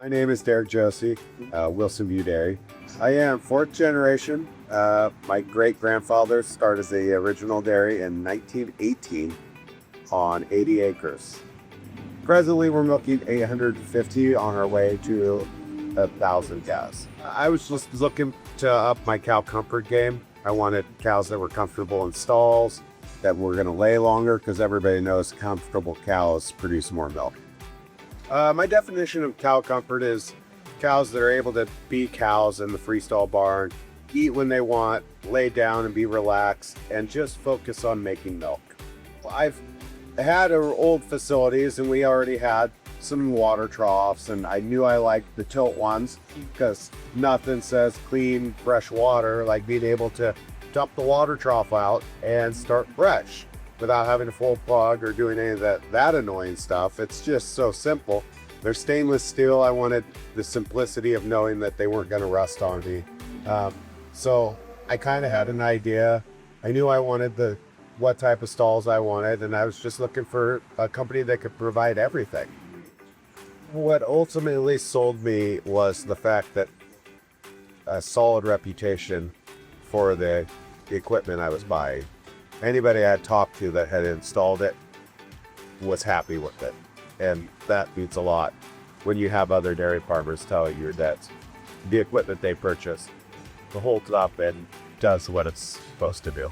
My name is Derrick Josi, Wilsonview Dairy. I am fourth generation. My great-grandfather started as the original dairy in 1918 on 80 acres. Presently, we're milking 850 on our way to 1,000 cows. I was just looking to up my cow comfort game. I wanted cows that were comfortable in stalls, that were going to lay longer, because everybody knows comfortable cows produce more milk. My definition of cow comfort is cows that are able to be cows in the freestall barn, eat when they want, lay down and be relaxed, and just focus on making milk. I've had old facilities, and we already had some water troughs, and I knew I liked the tilt ones because nothing says clean, fresh water like being able to dump the water trough out and start fresh without having to full plug or doing any of that annoying stuff. It's just so simple. They're stainless steel. I wanted the simplicity of knowing that they weren't going to rust on me. So I kind of had an idea. I knew I wanted what type of stalls I wanted, and I was just looking for a company that could provide everything. What ultimately sold me was the fact that a solid reputation for the equipment I was buying. Anybody I had talked to that had installed it was happy with it. And that means a lot when you have other dairy farmers telling you that the equipment they purchase holds up and does what it's supposed to do.